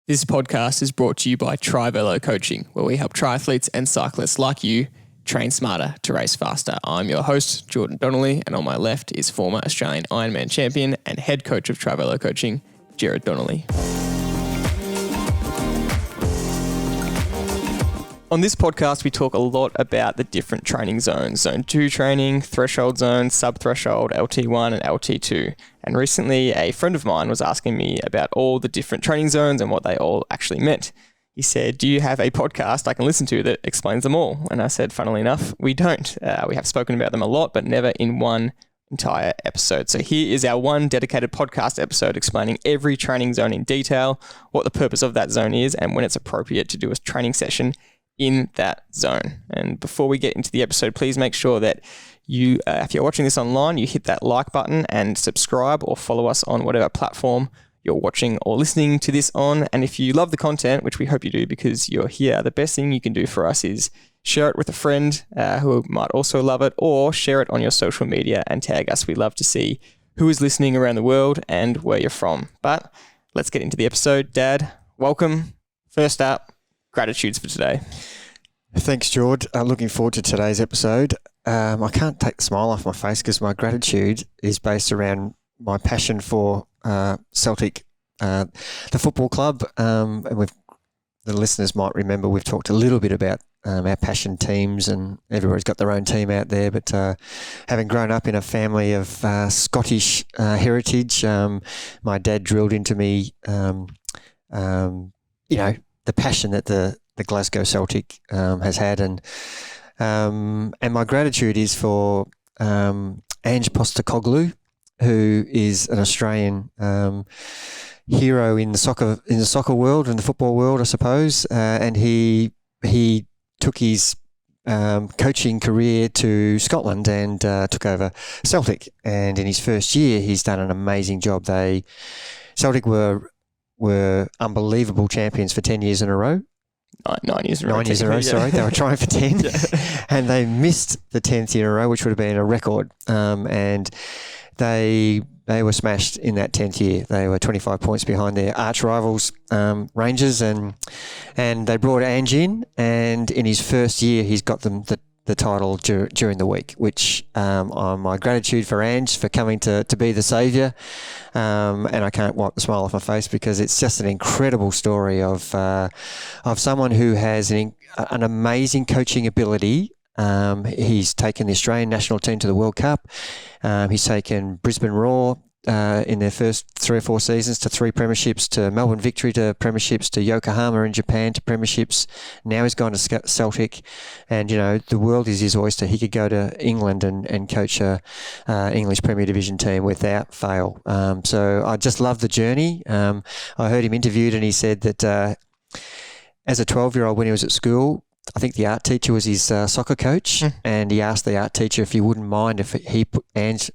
This podcast is brought to you by TriVelo Coaching, where we help triathletes and cyclists like you train smarter to race faster. I'm your host, Gerard Donnelly, and on my left is former Australian Ironman Champion and head coach of TriVelo Coaching, Gerard Donnelly. On this podcast, we talk a lot about the different training zones, Zone 2 training, threshold zone, sub-threshold, LT1 and LT2. And recently, a friend of mine was asking me about all the different training zones and what they all actually meant. He said, do you have a podcast I can listen to that explains them all? And I said, funnily enough, we don't. We have spoken about them a lot, but never in one entire episode. So here is our one dedicated podcast episode explaining every training zone in detail, what the purpose of that zone is, and when it's appropriate to do a training session in that zone. And before we get into the episode, please make sure that you, if you're watching this online, you hit that like button and subscribe or follow us on whatever platform you're watching or listening to this on. And if you love the content, which we hope you do because you're here, the best thing you can do for us is share it with a friend who might also love it, or share it on your social media and tag us. We love to see who is listening around the world and where you're from. But let's get into the episode. Dad, welcome. First up, gratitudes for today. Thanks, George. Looking forward to today's episode. I can't take the smile off my face because my gratitude is based around my passion for Celtic, the football club. And the listeners might remember we've talked a little bit about our passion teams, and everybody's got their own team out there. But having grown up in a family of Scottish heritage, my dad drilled into me, the passion that the Glasgow Celtic has had, and my gratitude is for Ange Postecoglou, who is an Australian hero in the soccer world and the football world, I suppose, and he took his coaching career to Scotland and took over Celtic, and in his first year he's done an amazing job. Celtic were unbelievable champions for 10 years in a row. 9 years in a row. 9 years in a row, sorry. They were trying for 10. And they missed the 10th year in a row, which would have been a record. And they were smashed in that 10th year. They were 25 points behind their arch rivals, Rangers, and they brought Ange in, and in his first year he's got them the title during the week, which my gratitude for Ange for coming to be the saviour, and I can't wipe the smile off my face because it's just an incredible story of someone who has an amazing coaching ability. He's taken the Australian national team to the World Cup. He's taken Brisbane Roar in their first 3 or 4 seasons to 3 premierships, to Melbourne Victory to premierships, to Yokohama in Japan to premierships. Now he's gone to Celtic, and the world is his oyster. He could go to England and coach a English Premier Division team without fail. So I just love the journey. I heard him interviewed, and he said that as a 12-year-old when he was at school, I think the art teacher was his soccer coach, and he asked the art teacher if he wouldn't mind if he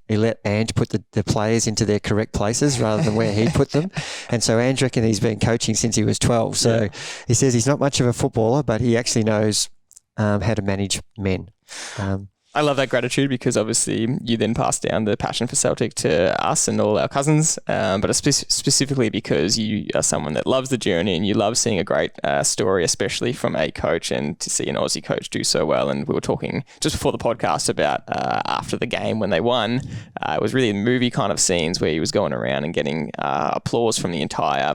let Ange put the players into their correct places rather than where he put them. And so Ange reckon he's been coaching since he was 12. So he says he's not much of a footballer, but he actually knows how to manage men. I love that gratitude because obviously you then pass down the passion for Celtic to us and all our cousins, but specifically because you are someone that loves the journey and you love seeing a great story, especially from a coach, and to see an Aussie coach do so well. And we were talking just before the podcast about after the game when they won, it was really movie kind of scenes where he was going around and getting applause from the entire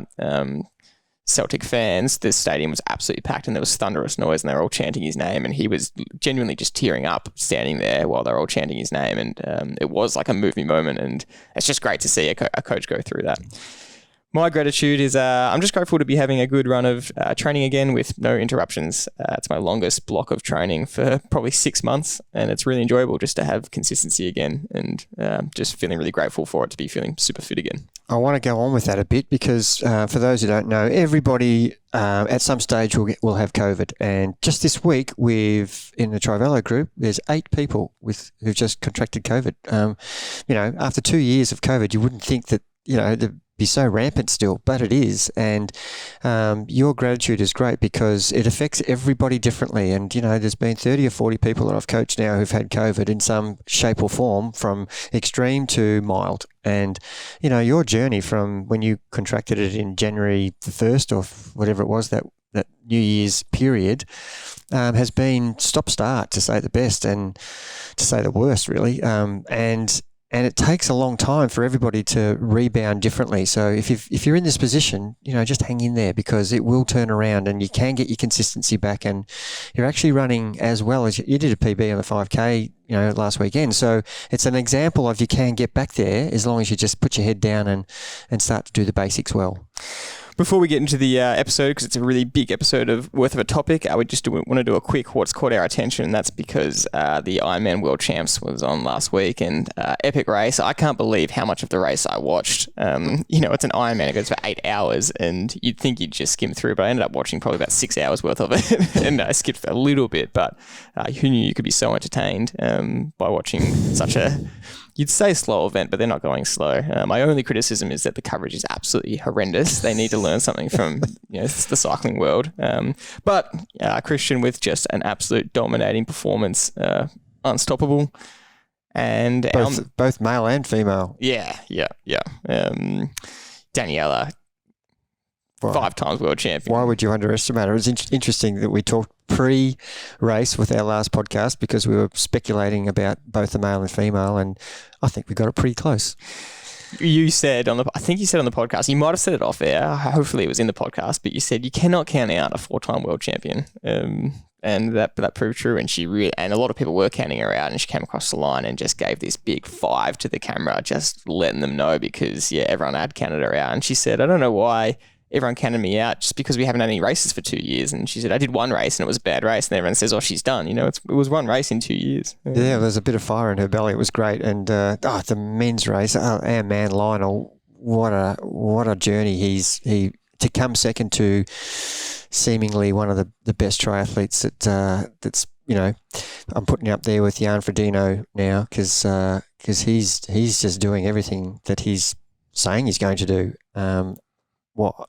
Celtic fans. The stadium was absolutely packed and there was thunderous noise and they were all chanting his name, and he was genuinely just tearing up standing there while they were all chanting his name, and it was like a moving moment, and it's just great to see a coach go through that. My gratitude is I'm just grateful to be having a good run of training again with no interruptions. It's my longest block of training for probably 6 months, and it's really enjoyable just to have consistency again, and just feeling really grateful for it to be feeling super fit again. I want to go on with that a bit because for those who don't know, everybody at some stage will have COVID. And just this week, in the TriVelo group, there's 8 people who've just contracted COVID. After 2 years of COVID, you wouldn't think that, be so rampant still, but it is. And your gratitude is great because it affects everybody differently. And, there's been 30 or 40 people that I've coached now who've had COVID in some shape or form, from extreme to mild. And, your journey from when you contracted it in January the 1st or whatever it was, that New Year's period, has been stop-start, to say the best and to say the worst, really. And it takes a long time for everybody to rebound differently. So if you're in this position, just hang in there, because it will turn around and you can get your consistency back, and you're actually running as well as you did a PB on the 5K, last weekend. So it's an example of you can get back there as long as you just put your head down and start to do the basics well. Before we get into the episode, because it's a really big episode worth of a topic, I would just want to do a quick what's caught our attention, and that's because the Ironman World Champs was on last week, and epic race. I can't believe how much of the race I watched. It's an Ironman. It goes for 8 hours, and you'd think you'd just skim through, but I ended up watching probably about 6 hours worth of it, and I skipped a little bit, but who knew you could be so entertained by watching such a... You'd say slow event, but they're not going slow. My only criticism is that the coverage is absolutely horrendous. They need to learn something from the cycling world. But Christian, with just an absolute dominating performance, unstoppable. And both male and female. Yeah. Daniela, 5 times world champion. Why would you underestimate her? It was interesting that we talked pre-race with our last podcast, because we were speculating about both the male and female, and I think we got it pretty close. You said I think you said on the podcast, you might have said it off air, hopefully it was in the podcast, but you said you cannot count out a 4-time world champion. And that proved true, and and a lot of people were counting her out, and she came across the line and just gave this big 5 to the camera, just letting them know, because everyone had counted her out. And she said, I don't know why everyone counted me out, just because we haven't had any races for 2 years. And she said, I did one race and it was a bad race. And everyone says, oh, she's done. It was one race in 2 years. Yeah, there's a bit of fire in her belly. It was great. And the men's race, our man Lionel, what a journey. He to come second to seemingly one of the best triathletes that's I'm putting up there with Jan Frodeno now, because he's just doing everything that he's saying he's going to do.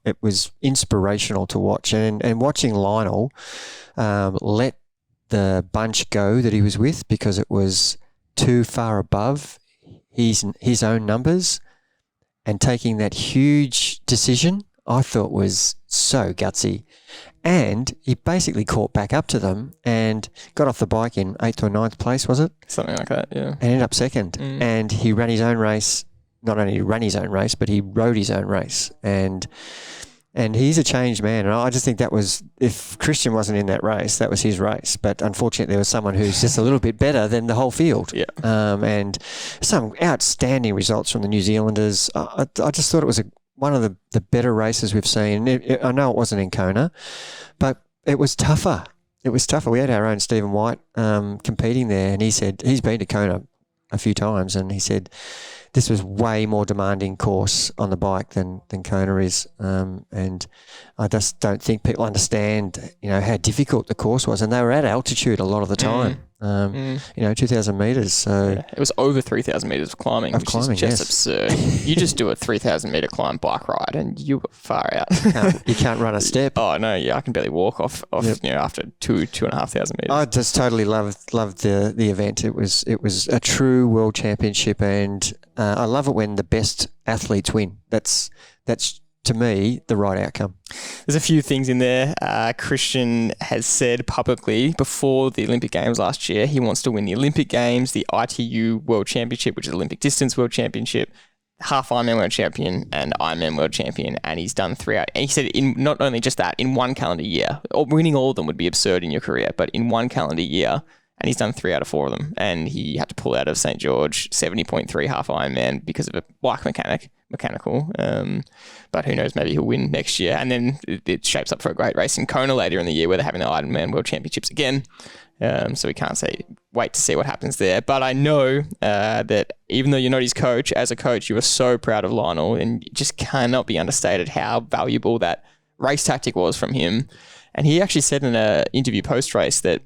It was inspirational to watch, and watching Lionel let the bunch go that he was with, because it was too far above his own numbers, and taking that huge decision, I thought was so gutsy. And he basically caught back up to them and got off the bike in 8th or 9th place, was it? Something like that, yeah. And ended up second. And he ran his own race. Not only ran his own race, but he rode his own race. And he's a changed man. And I just think that was, if Christian wasn't in that race, that was his race. But unfortunately, there was someone who's just a little bit better than the whole field. Yeah. And some outstanding results from the New Zealanders. I just thought it was one of the better races we've seen. I know it wasn't in Kona, but it was tougher. We had our own Stephen White competing there, and he said he's been to Kona a few times, and he said this was way more demanding course on the bike than Kona is. And I just don't think people understand, how difficult the course was. And they were at altitude a lot of the time, 2,000 metres. So yeah, it was over 3,000 metres of climbing, which is just absurd. You just do a 3,000 metre climb bike ride and you were far out. You can't run a step. Oh, no, yeah, I can barely walk off after 2,500 metres. I just totally loved the event. It was a true world championship, and I love it when the best athletes win. That's to me the right outcome. There's a few things in there. Christian has said publicly before the Olympic Games last year he wants to win the Olympic Games, the ITU World Championship, which is Olympic Distance World Championship, half Ironman World Champion and Ironman World Champion, and he's done 3 out. And he said not only just that, in one calendar year. Winning all of them would be absurd in your career, but in one calendar year. And he's done 3 out of 4 of them. And he had to pull out of St. George 70.3 half Ironman because of a bike mechanical. But who knows, maybe he'll win next year. And then it shapes up for a great race in Kona later in the year where they're having the Ironman World Championships again. So we can't wait to see what happens there. But I know that even though you're not his coach, as a coach, you are so proud of Lionel, and it just cannot be understated how valuable that race tactic was from him. And he actually said in an interview post-race that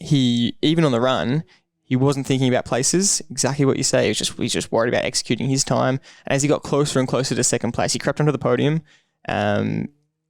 he, even on the run, He wasn't thinking about places, exactly what you say. He was just worried about executing his time. And as he got closer and closer to second place, he crept onto the podium.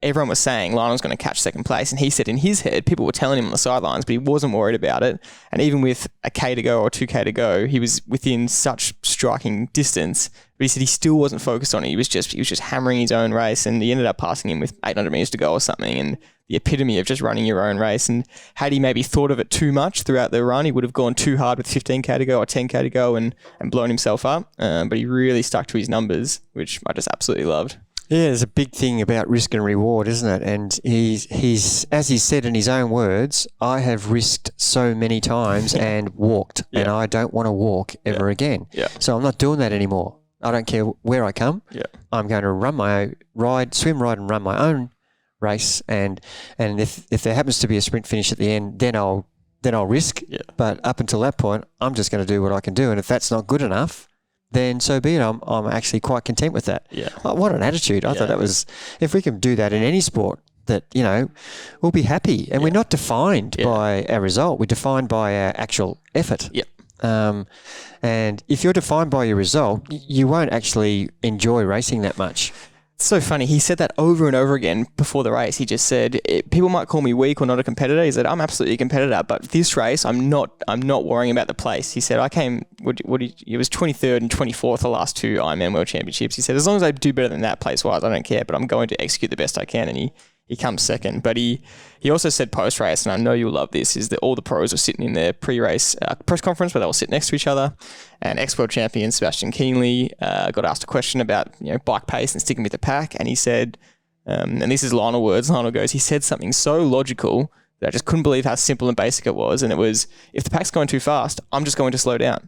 Everyone was saying Lionel's going to catch second place. And he said in his head, people were telling him on the sidelines, but he wasn't worried about it. And even with a K to go or 2K to go, he was within such striking distance. But he said he still wasn't focused on it. He was just hammering his own race, and he ended up passing him with 800 meters to go or something. And the epitome of just running your own race. And had he maybe thought of it too much throughout the run, he would have gone too hard with 15K to go or 10K to go and blown himself up. But he really stuck to his numbers, which I just absolutely loved. Yeah, there's a big thing about risk and reward, isn't it? And he's as he said in his own words, I have risked so many times and walked, and I don't want to walk ever again. Yeah. So I'm not doing that anymore. I don't care where I come. Yeah. I'm going to run my own swim, ride and run my own race, and if there happens to be a sprint finish at the end, then I'll risk. Yeah. But up until that point, I'm just going to do what I can do, and if that's not good enough, then so be it. I'm actually quite content with that. Yeah. What an attitude. I thought that was, if we can do that in any sport, that, we'll be happy. And we're not defined by our result. We're defined by our actual effort. Yeah. And if you're defined by your result, you won't actually enjoy racing that much. It's so funny. He said that over and over again before the race. He just said, people might call me weak or not a competitor. He said, I'm absolutely a competitor, but this race, I'm not worrying about the place. He said, I came, it was 23rd and 24th the last two Ironman World Championships. He said, as long as I do better than that place-wise, I don't care, but I'm going to execute the best I can. And he comes second. But he also said post-race, and I know you'll love this, is that all the pros were sitting in their pre-race press conference where they all sit next to each other. And ex-world champion Sebastian Kienle got asked a question about bike pace and sticking with the pack. And he said, and this is Lionel words, Lionel goes, he said something so logical that I just couldn't believe how simple and basic it was. And it was, if the pack's going too fast, I'm just going to slow down.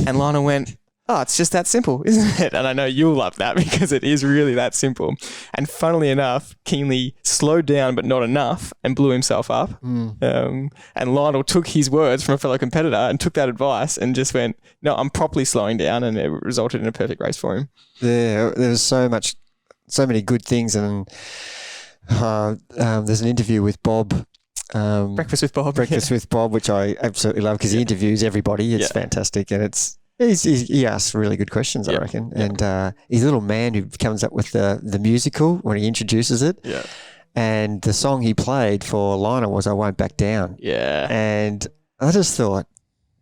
And Lionel went, oh, it's just that simple, isn't it? And I know you'll love that because it is really that simple. And funnily enough, Kienle slowed down but not enough and blew himself up. And Lionel took his words from a fellow competitor and took that advice and just went, no, I'm properly slowing down, and it resulted in a perfect race for him. Yeah, there was so many good things. And there's an interview with Bob. Breakfast with Bob. With Bob, which I absolutely love because he interviews everybody. It's fantastic, and he asks really good questions, I reckon. And he's a little man who comes up with the musical when he introduces it. Yeah. And the song he played for Lionel was I Won't Back Down. Yeah. And I just thought,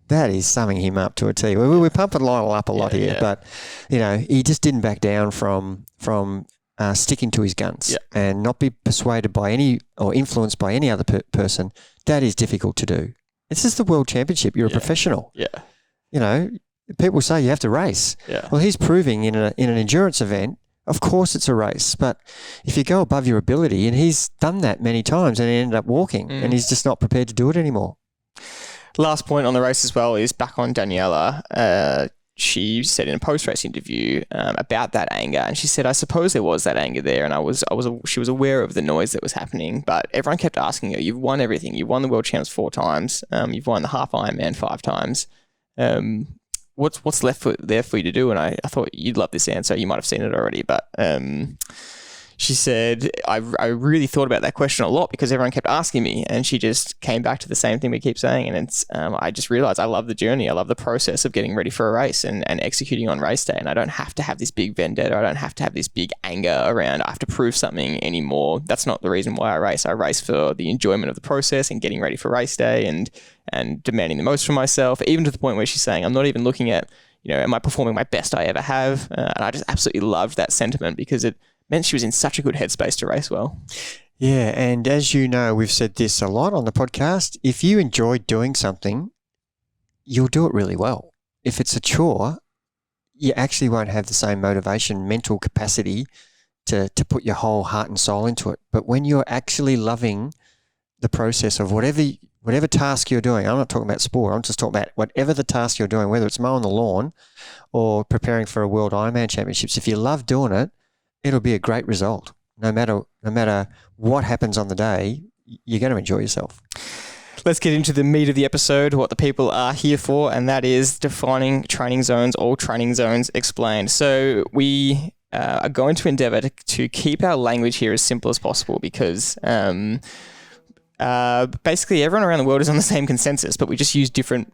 that is summing him up to a T. We're pumping Lionel up a lot here, but, he just didn't back down from sticking to his guns and not be persuaded by any or influenced by any other person. That is difficult to do. This is the World Championship. You're a professional. Yeah. People say you have to race. Yeah. Well, he's proving in an endurance event, of course it's a race. But if you go above your ability, and he's done that many times and he ended up walking, and he's just not prepared to do it anymore. Last point on the race as well is back on Daniela. She said in a post-race interview about that anger, and she said, I suppose there was that anger there, and she was aware of the noise that was happening, but everyone kept asking her, you've won everything. You've won the World Champs 4 times. You've won the half Ironman 5 times. What's left there for you to do? And I thought you'd love this answer. You might have seen it already, but she said, I really thought about that question a lot because everyone kept asking me, and she just came back to the same thing we keep saying. And it's I just realized I love the journey. I love the process of getting ready for a race and executing on race day. And I don't have to have this big vendetta. I don't have to have this big anger around I have to prove something anymore. That's not the reason why I race. I race for the enjoyment of the process and getting ready for race day and demanding the most from myself, even to the point where she's saying, I'm not even looking at, am I performing my best I ever have? And I just absolutely loved that sentiment because it meant she was in such a good headspace to race well. Yeah, and as you know, we've said this a lot on the podcast, if you enjoy doing something, you'll do it really well. If it's a chore, you actually won't have the same motivation, mental capacity to put your whole heart and soul into it. But when you're actually loving the process of whatever task you're doing, I'm not talking about sport, I'm just talking about whatever the task you're doing, whether it's mowing the lawn or preparing for a World Ironman Championships, if you love doing it, it'll be a great result. No matter what happens on the day, you're going to enjoy yourself. Let's get into the meat of the episode, what the people are here for, and that is defining training zones, all training zones explained. So we are going to endeavour to keep our language here as simple as possible because Basically, everyone around the world is on the same consensus, but we just use different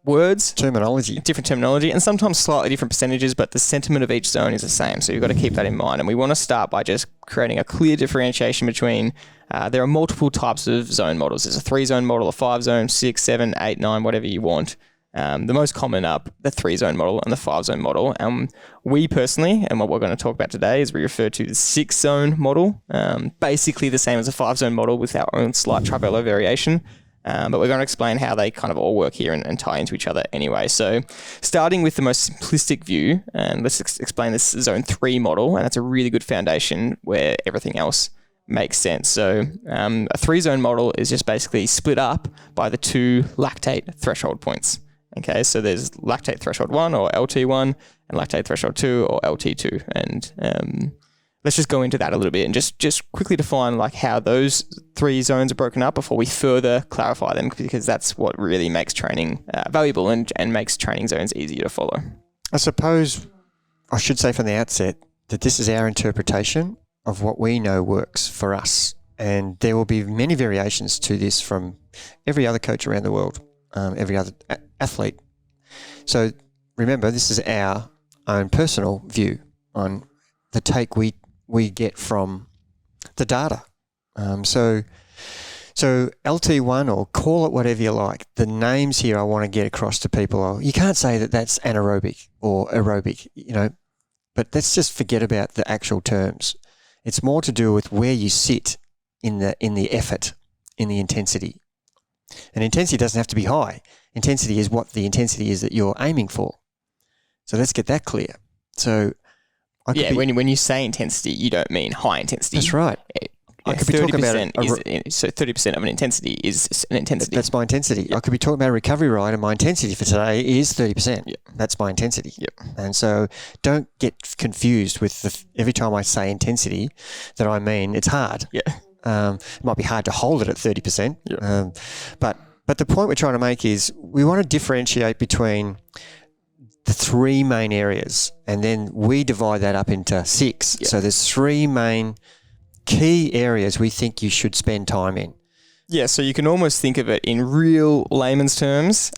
words, different terminology, and sometimes slightly different percentages, but the sentiment of each zone is the same. So you've got to keep that in mind. And we want to start by just creating a clear differentiation between, there are multiple types of zone models. There's a 3-zone model, a 5-zone, 6, 7, 8, 9, whatever you want. The most common are the 3-zone model and the 5-zone model. We personally, and what we're going to talk about today, is we refer to the 6-zone model, basically the same as a 5-zone model with our own slight TriVelo variation. But we're going to explain how they kind of all work here and tie into each other anyway. So starting with the most simplistic view, and let's explain this zone 3 model, and that's a really good foundation where everything else makes sense. So a 3-zone model is just basically split up by the 2 lactate threshold points. Okay, so there's lactate threshold 1 or LT1 and lactate threshold 2 or LT2. And let's just go into that a little bit and just quickly define like how those 3 zones are broken up before we further clarify them, because that's what really makes training valuable and makes training zones easier to follow. I suppose I should say from the outset that this is our interpretation of what we know works for us. And there will be many variations to this from every other coach around the world. Every other athlete. So remember, this is our own personal view on the take we get from the data. So LT1, or call it whatever you like, the names here I want to get across to people are, you can't say that that's anaerobic or aerobic, but let's just forget about the actual terms. It's more to do with where you sit in the effort, in the intensity. And intensity doesn't have to be high. Intensity is what the intensity is that you're aiming for. So let's get that clear. So when you say intensity, you don't mean high intensity. That's right. I could be talking about so 30% of an intensity is an intensity. That's my intensity. Yep. I could be talking about a recovery ride, and my intensity for today is 30%. Yep. That's my intensity. Yep. And so don't get confused with every time I say intensity that I mean it's hard. Yeah. It might be hard to hold it at 30%. Yep. But the point we're trying to make is we want to differentiate between the 3 main areas, and then we divide that up into 6. Yep. So there's 3 main key areas we think you should spend time in. Yeah, so you can almost think of it in real layman's terms.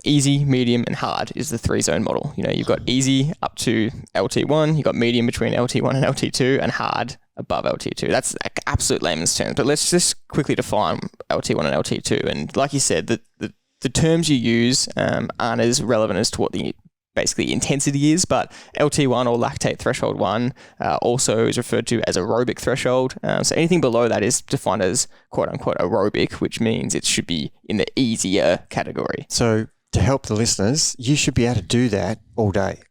Easy, medium, and hard is the 3-zone model. You've got easy up to LT1, you've got medium between LT1 and LT2, and hard above LT2. That's like absolute layman's terms. But let's just quickly define LT1 and LT2. And like you said, the terms you use aren't as relevant as to what the basically intensity is, but LT1 or lactate threshold 1 also is referred to as aerobic threshold. So anything below that is defined as quote unquote aerobic, which means it should be in the easier category. So to help the listeners, you should be able to do that all day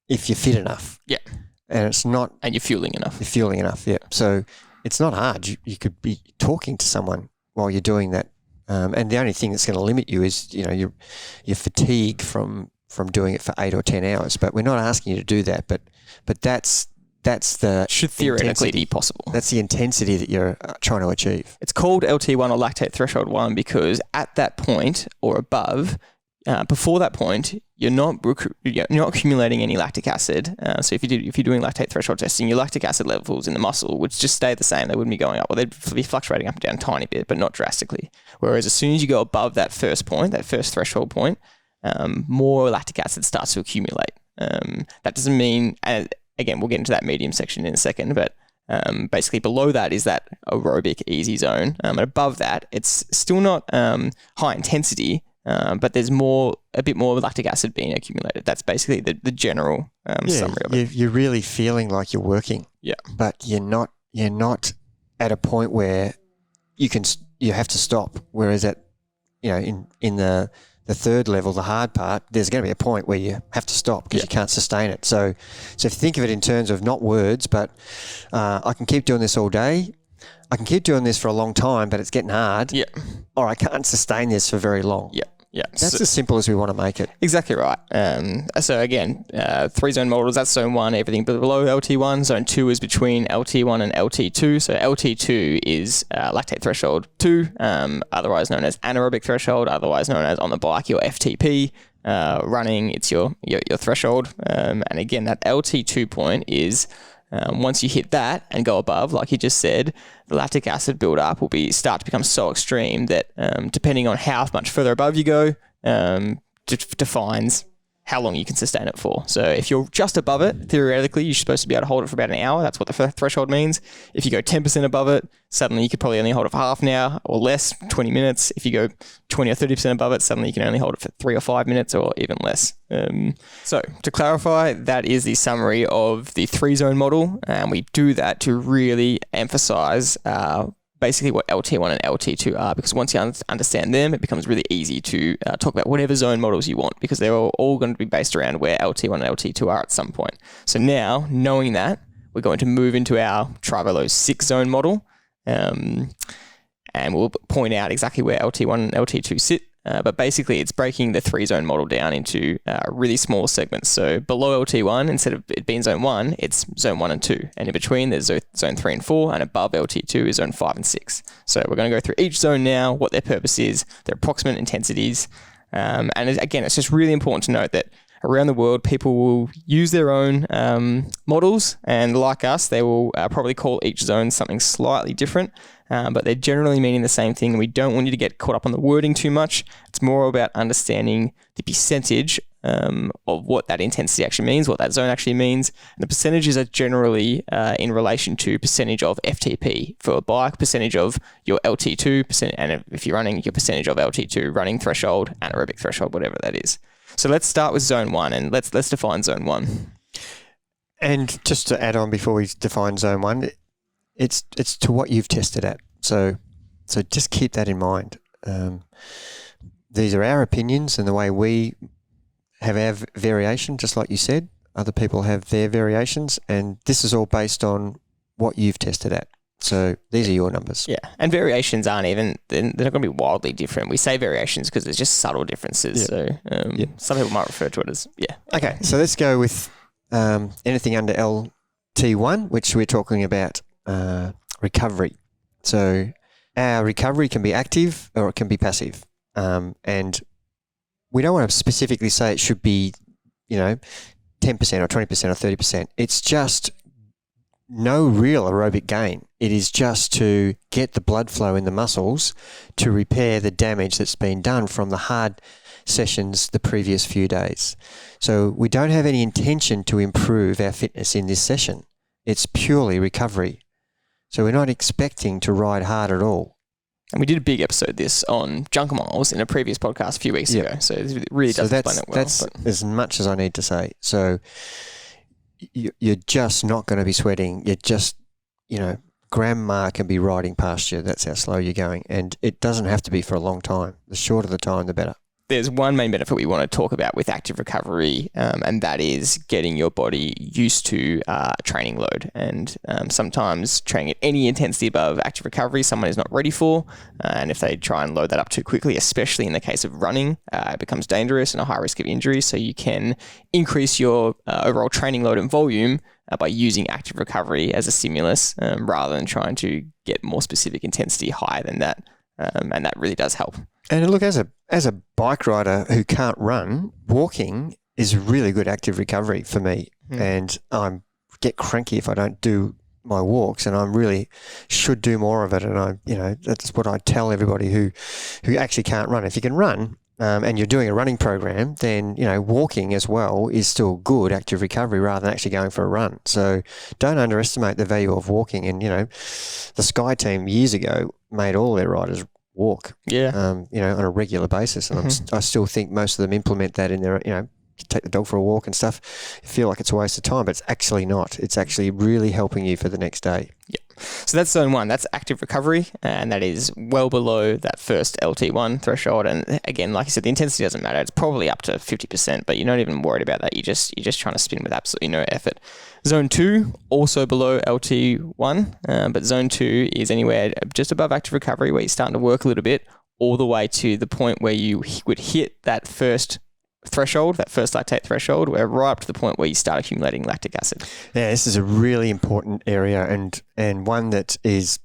if you're fit enough. Yeah. And it's not... And you're fueling enough. You're fueling enough, yeah. So it's not hard. You could be talking to someone while you're doing that. And the only thing that's going to limit you is, your fatigue from doing it for 8 or 10 hours. But we're not asking you to do that. But that's the... Should theoretically be possible. That's the intensity that you're trying to achieve. It's called LT1 or lactate threshold 1 because at that point or above, before that point, you're not accumulating any lactic acid. So if you're doing lactate threshold testing, your lactic acid levels in the muscle would just stay the same. They wouldn't be going up. Well, they'd be fluctuating up and down a tiny bit, but not drastically. Whereas as soon as you go above that first point, that first threshold point, more lactic acid starts to accumulate. That doesn't mean, again, we'll get into that medium section in a second, but basically below that is that aerobic easy zone. And above that, it's still not high intensity, but there's a bit more lactic acid being accumulated. That's basically the general summary of it. You're really feeling like you're working. Yeah. But you're not at a point where you have to stop. Whereas in the third level, the hard part, there's going to be a point where you have to stop because you can't sustain it. So if you think of it in terms of not words, but I can keep doing this all day. I can keep doing this for a long time, but it's getting hard. Yeah. Or I can't sustain this for very long. Yeah. Yeah. That's as simple as we want to make it. Exactly right. So again, 3-zone models, that's zone 1, everything below LT1. Zone 2 is between LT1 and LT2. So LT2 is lactate threshold 2, otherwise known as anaerobic threshold, otherwise known as on the bike, your FTP. Running, it's your threshold. And again, that LT2 point is Once you hit that and go above, like you just said, the lactic acid buildup will start to become so extreme that depending on how much further above you go, defines how long you can sustain it for. So if you're just above it, theoretically, you're supposed to be able to hold it for about an hour. That's what the threshold means. If you go 10% above it, suddenly you could probably only hold it for half an hour or less, 20 minutes. If you go 20 or 30% above it, suddenly you can only hold it for 3 or 5 minutes or even less. So to clarify, that is the summary of the 3-zone model. And we do that to really emphasize basically what LT1 and LT2 are, because once you understand them, it becomes really easy to talk about whatever zone models you want, because they're all going to be based around where LT1 and LT2 are at some point. So now, knowing that, we're going to move into our TriVelo 6-zone model, and we'll point out exactly where LT1 and LT2 sit. But basically, it's breaking the 3-zone model down into really small segments. So below LT1, instead of it being zone 1, it's zone 1 and 2. And in between, there's zone 3 and 4. And above LT2 is zone 5 and 6. So we're going to go through each zone now, what their purpose is, their approximate intensities. And again, it's just really important to note that around the world, people will use their own models. And like us, they will probably call each zone something slightly different. But they're generally meaning the same thing. We don't want you to get caught up on the wording too much. It's more about understanding the percentage of what that intensity actually means, what that zone actually means. And the percentages are generally in relation to percentage of FTP for a bike, percentage of your LT2, and if you're running, your percentage of LT2 running threshold, anaerobic threshold, whatever that is. So let's start with zone 1 and let's define zone 1. And just to add on before we define zone 1, it's to what you've tested at. So just keep that in mind. These are our opinions and the way we have our variation, just like you said. Other people have their variations, and this is all based on what you've tested at. So these are your numbers. Yeah, and variations aren't even, they're not going to be wildly different. We say variations because there's just subtle differences. Yeah. So some people might refer to it as, Okay, so let's go with anything under LT1, which we're talking about recovery. So our recovery can be active or it can be passive. And we don't want to specifically say it should be, 10% or 20% or 30%. It's just no real aerobic gain. It is just to get the blood flow in the muscles to repair the damage that's been done from the hard sessions the previous few days. So we don't have any intention to improve our fitness in this session. It's purely recovery. So we're not expecting to ride hard at all. And we did a big episode this on junk miles in a previous podcast a few weeks ago. So it really does explain that well. That's as much as I need to say. So you're just not going to be sweating. You're just, grandma can be riding past you. That's how slow you're going. And it doesn't have to be for a long time. The shorter the time, the better. There's one main benefit we want to talk about with active recovery, and that is getting your body used to training load. And sometimes training at any intensity above active recovery, someone is not ready for. And if they try and load that up too quickly, especially in the case of running, it becomes dangerous and a high risk of injury. So you can increase your overall training load and volume by using active recovery as a stimulus rather than trying to get more specific intensity higher than that. And that really does help. And look, as a bike rider who can't run, walking is really good active recovery for me. And I get cranky if I don't do my walks, and I really should do more of it. And that's what I tell everybody who actually can't run. If you can run and you're doing a running program, then walking as well is still good active recovery rather than actually going for a run. So don't underestimate the value of walking. And the Sky team years ago made all their riders walk, on a regular basis. And I still think most of them implement that in their, take the dog for a walk and stuff. You feel like it's a waste of time, but it's actually not. It's actually really helping you for the next day. Yeah. So that's zone 1. That's active recovery, and that is well below that first LT1 threshold. And again, like I said, the intensity doesn't matter. It's probably up to 50%, but you're not even worried about that. You're just trying to spin with absolutely no effort. Zone 2, also below LT1, but zone 2 is anywhere just above active recovery, where you're starting to work a little bit, all the way to the point where you would hit that first threshold, that first lactate threshold, where right up to the point where you start accumulating lactic acid. Yeah, this is a really important area and one that is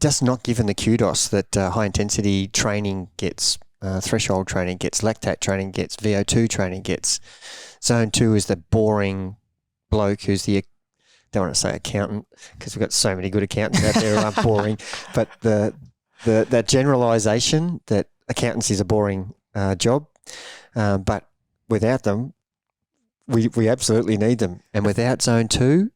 just not given the kudos that high intensity training gets, threshold training gets, lactate training gets, VO2 training gets. Zone 2 is the boring bloke who's the don't want to say accountant because we've got so many good accountants out there who aren't boring, but that generalisation that accountancy is a boring job, but without them, we absolutely need them. And without Zone 2,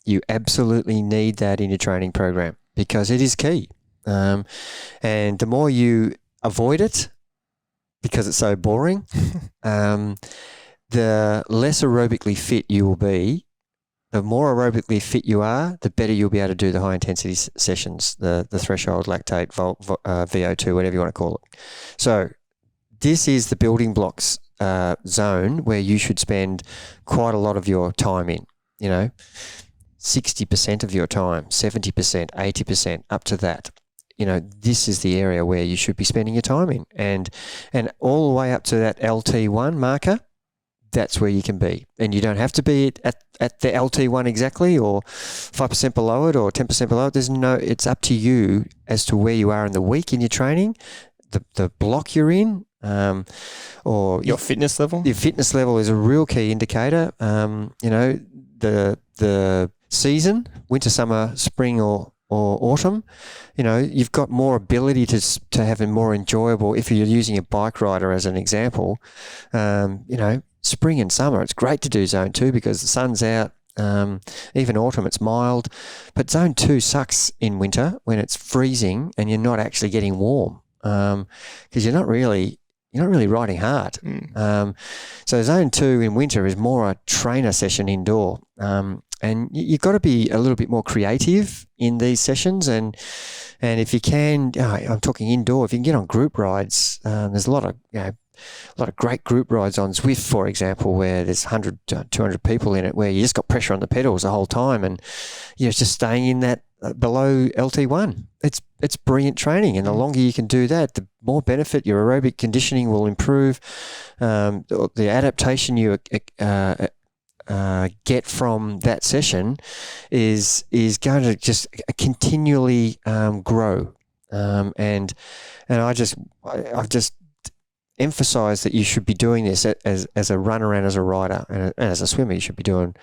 you absolutely need that in your training program because it is key. And the more you avoid it because it's so boring, the less aerobically fit you will be. The more aerobically fit you are, the better you'll be able to do the high intensity sessions, the threshold, lactate, VO2, whatever you want to call it. So this is the building blocks zone where you should spend quite a lot of your time in, 60% of your time, 70%, 80%, up to that. This is the area where you should be spending your time in. And all the way up to that LT1 marker, that's where you can be. And you don't have to be at the LT1 exactly or 5% below it or 10% below it. It's up to you as to where you are in the week in your training, the block you're in, or your fitness level. Your fitness level is a real key indicator. The season, winter, summer, spring or autumn, you've got more ability to have a more enjoyable, if you're using a bike rider as an example, spring and summer, it's great to do Zone 2 because the sun's out. Even autumn, it's mild. But Zone 2 sucks in winter when it's freezing and you're not actually getting warm because you're not really riding hard. So Zone 2 in winter is more a trainer session indoor. And you've got to be a little bit more creative in these sessions. And if you can, I'm talking indoor, if you can get on group rides, there's a lot of great group rides on Zwift, for example, where there's 100, 200 people in it, where you just got pressure on the pedals the whole time and you're just staying in that below LT1. It's brilliant training, and the longer you can do that, the more benefit. Your aerobic conditioning will improve. The adaptation you get from that session is going to just continually grow. And I've just emphasize that you should be doing this as a runner and as a rider and as a swimmer. You should be doing,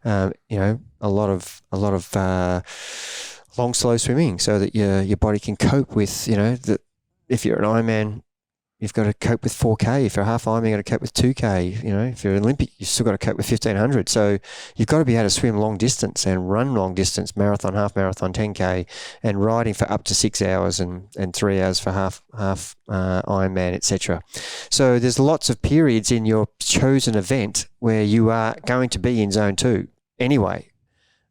a lot of long, slow swimming so that your body can cope with, if you're an Ironman, you've got to cope with 4K. If you're a half Ironman, you've got to cope with 2K. If you're an Olympic, you've still got to cope with 1500. So you've got to be able to swim long distance and run long distance, marathon, half marathon, 10K, and riding for up to 6 hours and 3 hours for half Ironman, etc. So there's lots of periods in your chosen event where you are going to be in Zone 2 anyway.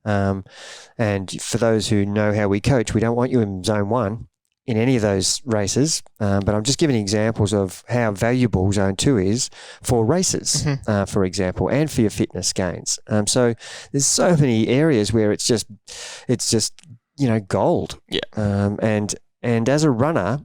And for those who know how we coach, we don't want you in Zone 1 in any of those races, but I'm just giving examples of how valuable Zone 2 is for races, for example, and for your fitness gains. So there's so many areas where it's just gold. Yeah. And as a runner,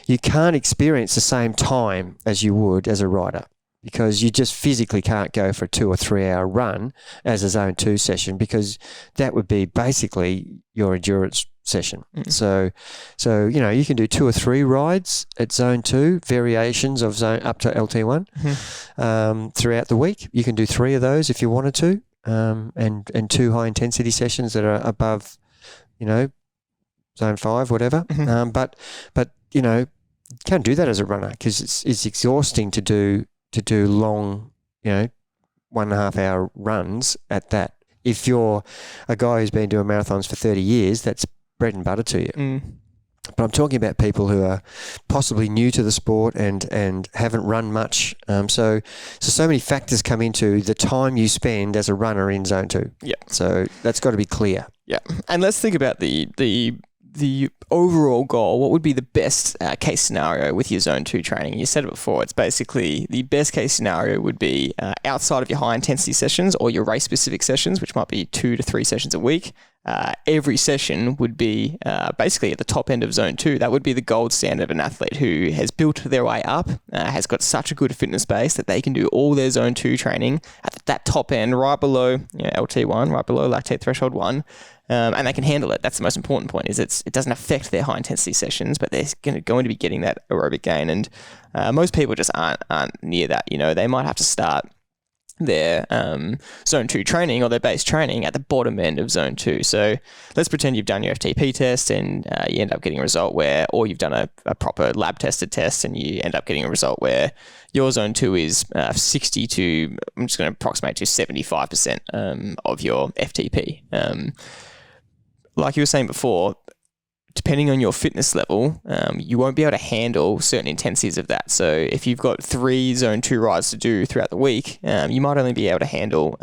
you can't experience the same time as you would as a rider, because you just physically can't go for a 2 or 3 hour run as a Zone 2 session, because that would be basically your endurance session. So you can do 2 or 3 rides at Zone 2, variations of zone up to LT1 throughout the week. You can do 3 of those if you wanted to, and 2 high intensity sessions that are above, Zone 5, whatever. But you can't do that as a runner, because it's exhausting to do long, 1.5 hour runs at that. If you're a guy who's been doing marathons for 30 years, that's bread and butter to you. But I'm talking about people who are possibly new to the sport and haven't run much. So many factors come into the time you spend as a runner in Zone 2. Yeah. So that's got to be clear. Yeah. And let's think about the overall goal. What would be the best case scenario with your Zone 2 training? You said it before. It's basically the best case scenario would be outside of your high intensity sessions or your race specific sessions, which might be 2 to 3 sessions a week. Every session would be basically at the top end of Zone 2. That would be the gold standard of an athlete who has built their way up, has got such a good fitness base that they can do all their Zone 2 training at that top end, right below LT1, right below lactate threshold 1. And they can handle it. That's the most important point, is it doesn't affect their high intensity sessions, but they're going to be getting that aerobic gain. And most people just aren't near that. They might have to start their zone 2 training or their base training at the bottom end of zone 2. So let's pretend you've done your FTP test and you end up getting a result where, or you've done a proper lab tested test and you end up getting a result where your zone 2 is 60 to, I'm just going to approximate to 75% of your FTP. Like you were saying before, depending on your fitness level, you won't be able to handle certain intensities of that. So if you've got 3 zone 2 rides to do throughout the week, you might only be able to handle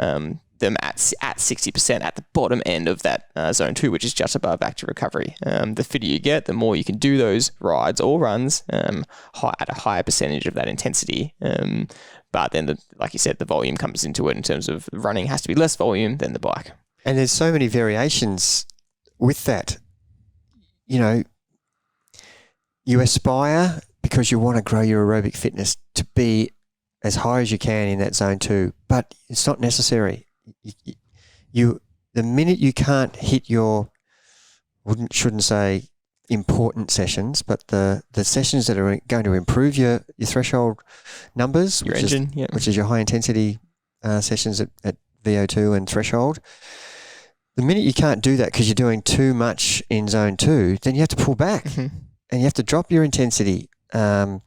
them at 60% at the bottom end of that zone 2, which is just above active recovery. The fitter you get, the more you can do those rides or runs at a higher percentage of that intensity. But then, like you said, the volume comes into it in terms of running has to be less volume than the bike. And there's so many variations with that. You know, you aspire because you want to grow your aerobic fitness to be as high as you can in that zone 2, but it's not necessary. The minute you can't hit your, shouldn't say important sessions, but the sessions that are going to improve your threshold numbers, Your engine, which is your high intensity sessions at VO2 and threshold. The minute you can't do that because you're doing too much in zone 2, then you have to pull back and you have to drop your intensity to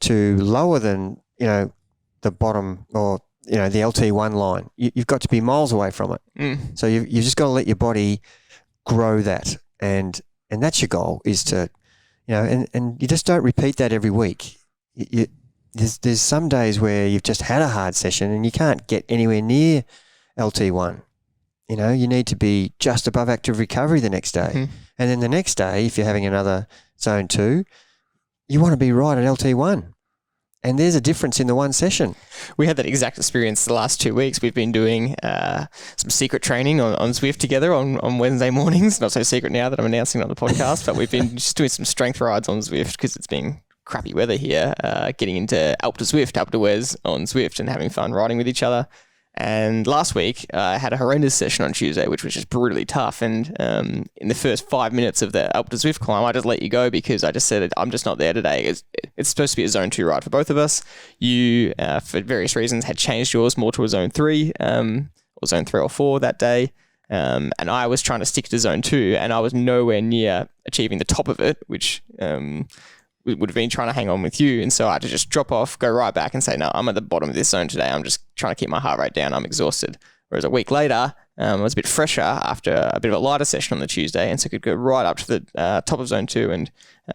lower than, the bottom or, the LT1 line. You've got to be miles away from it. So you've just got to let your body grow that. And that's your goal, is to, and you just don't repeat that every week. There's some days where you've just had a hard session and you can't get anywhere near LT1. You need to be just above active recovery the next day. And then the next day, if you're having another zone 2, you want to be right at LT1. And there's a difference in the one session. We had that exact experience the last 2 weeks. We've been doing some secret training on Zwift together on Wednesday mornings. Not so secret now that I'm announcing it on the podcast, but we've been just doing some strength rides on Zwift because it's been crappy weather here, getting into Alpe d'Huez on Zwift and having fun riding with each other. And last week, I had a horrendous session on Tuesday, which was just brutally tough. And in the first 5 minutes of the Alpe d'Huez climb, I just let you go because I just said, I'm just not there today. It's supposed to be a zone 2 ride for both of us. You, for various reasons, had changed yours more to a zone 3 or zone 3 or 4 that day. And I was trying to stick to zone 2 and I was nowhere near achieving the top of it, which would have been trying to hang on with you. And so I had to just drop off, go right back and say, no, I'm at the bottom of this zone today. I'm just trying to keep my heart rate down. I'm exhausted. Whereas a week later, I was a bit fresher after a bit of a lighter session on the Tuesday. And so could go right up to the top of zone 2 and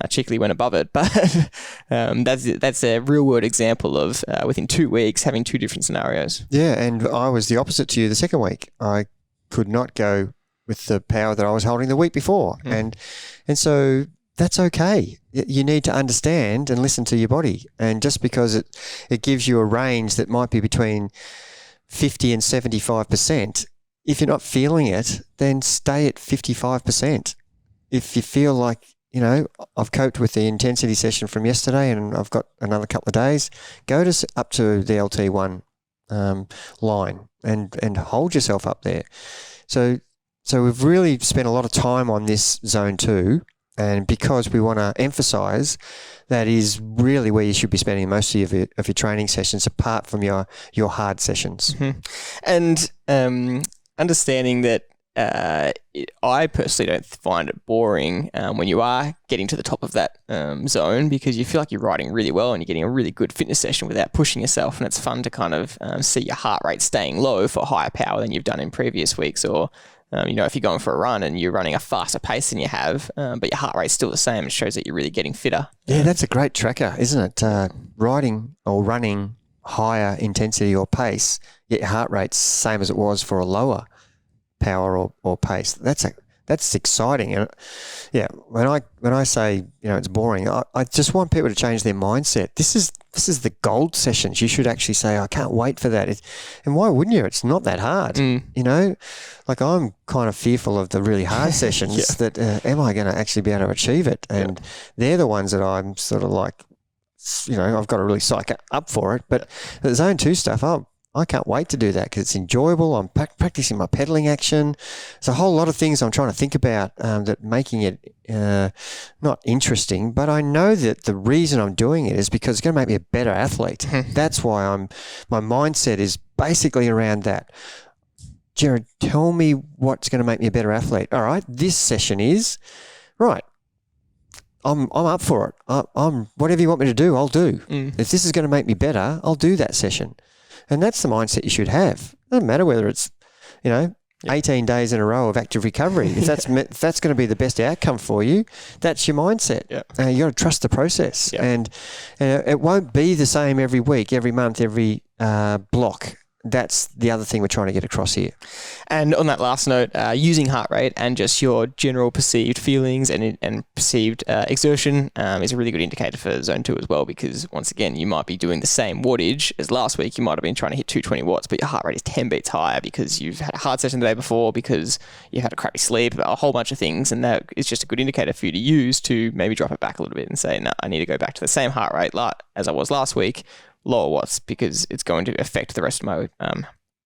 cheekily went above it. But that's a real world example of within 2 weeks having 2 different scenarios. Yeah. And I was the opposite to you the second week. I could not go with the power that I was holding the week before. And so that's okay. You need to understand and listen to your body. And just because it gives you a range that might be between 50 and 75%, if you're not feeling it, then stay at 55%. If you feel like, I've coped with the intensity session from yesterday and I've got another couple of days, go up to the LT1 line and hold yourself up there. So we've really spent a lot of time on this zone 2. And because we want to emphasise that is really where you should be spending most of your training sessions, apart from your hard sessions. And understanding that I personally don't find it boring when you are getting to the top of that zone, because you feel like you're riding really well and you're getting a really good fitness session without pushing yourself, and it's fun to kind of see your heart rate staying low for higher power than you've done in previous weeks, or if you're going for a run and you're running a faster pace than you have, but your heart rate's still the same, it shows that you're really getting fitter. Yeah, that's a great tracker, isn't it? Riding or running higher intensity or pace, yet your heart rate's same as it was for a lower power or pace. That's exciting. And yeah, when I say it's boring, I just want people to change their mindset. This is the gold sessions. You should actually say, I can't wait for that. And why wouldn't you? It's not that hard. Like I'm kind of fearful of the really hard sessions that am I going to actually be able to achieve it? And they're the ones that I'm sort of like, I've got to really psych up for it. But the zone 2 stuff, I can't wait to do that because it's enjoyable. I'm practicing my pedaling action. There's a whole lot of things I'm trying to think about that making it not interesting, but I know that the reason I'm doing it is because it's going to make me a better athlete. That's why my mindset is basically around that. Gerard, tell me what's going to make me a better athlete. All right, this session is right. I'm up for it. I'm whatever you want me to do, I'll do. If this is going to make me better, I'll do that session. And that's the mindset you should have. It doesn't matter whether it's, 18 days in a row of active recovery. If that's going to be the best outcome for you, that's your mindset. Yeah. You got to trust the process, Yeah. and it won't be the same every week, every month, every block. That's the other thing we're trying to get across here. And on that last note, using heart rate and just your general perceived feelings and perceived exertion is a really good indicator for zone 2 as well, because once again, you might be doing the same wattage as last week. You might have been trying to hit 220 watts, but your heart rate is 10 beats higher because you've had a hard session the day before, because you had a crappy sleep, a whole bunch of things. And that is just a good indicator for you to use to maybe drop it back a little bit and say, no, I need to go back to the same heart rate as I was last week, lower watts, because it's going to affect the rest of my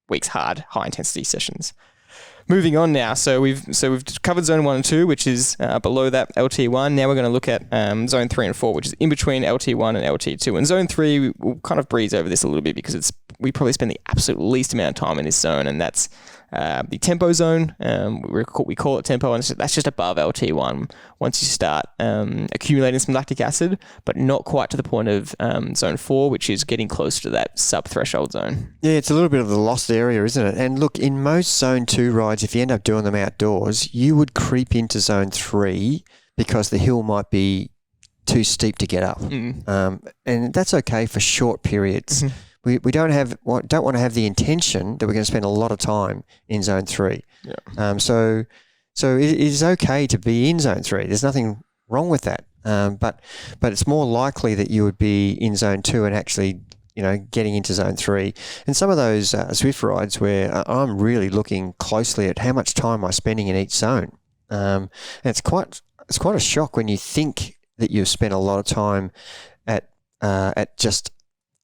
week's high intensity sessions. Moving on now, so we've covered zone 1 and 2, which is below that LT1. Now we're going to look at zone 3 and 4, which is in between LT1 and LT2. And zone 3, we'll kind of breeze over this a little bit because we probably spend the absolute least amount of time in this zone, and that's the tempo zone. We call it tempo, and that's just above LT1 once you start accumulating some lactic acid, but not quite to the point of zone 4, which is getting closer to that sub-threshold zone. Yeah, it's a little bit of the lost area, isn't it? And look, in most zone 2 rides, if you end up doing them outdoors, you would creep into zone 3 because the hill might be too steep to get up. And that's okay for short periods. We don't want to have the intention that we're going to spend a lot of time in zone 3. Yeah. So it is okay to be in zone 3. There's nothing wrong with that. But it's more likely that you would be in zone 2 and actually, getting into zone 3. And some of those Swift rides where I'm really looking closely at how much time I'm spending in each zone. And it's quite a shock when you think that you've spent a lot of time at just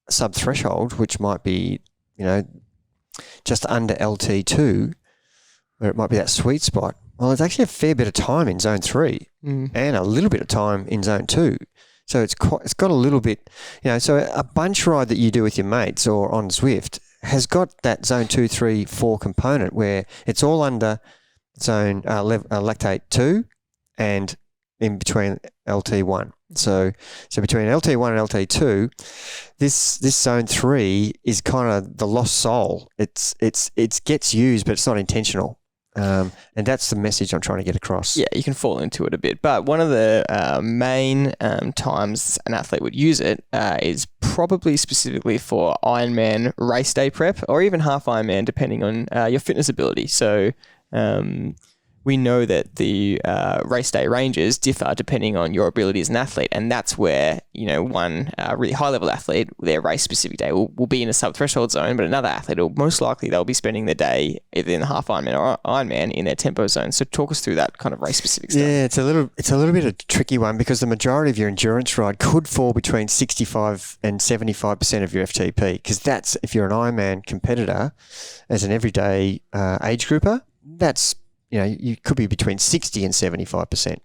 sub-threshold, which might be, just under LT2, where it might be that sweet spot. Well, there's actually a fair bit of time in zone 3 and a little bit of time in zone 2. So it's got a little bit, so a bunch ride that you do with your mates or on Zwift has got that zone 2, 3, 4 component where it's all under zone lactate 2 and in between LT1. So between LT1 and LT2, this zone 3 is kind of the lost soul. It gets used, but it's not intentional. And that's the message I'm trying to get across. Yeah, you can fall into it a bit. But one of the main times an athlete would use it is probably specifically for Ironman race day prep or even half Ironman, depending on your fitness ability. So we know that the race day ranges differ depending on your ability as an athlete. And that's where, one really high-level athlete, their race-specific day will be in a sub-threshold zone, but another athlete will most likely they'll be spending their day either in the half Ironman or Ironman in their tempo zone. So talk us through that kind of race-specific stuff. Yeah, it's a little bit of a tricky one because the majority of your endurance ride could fall between 65 and 75% of your FTP, because that's, if you're an Ironman competitor as an everyday age grouper, that's, you could be between 60 and 75%.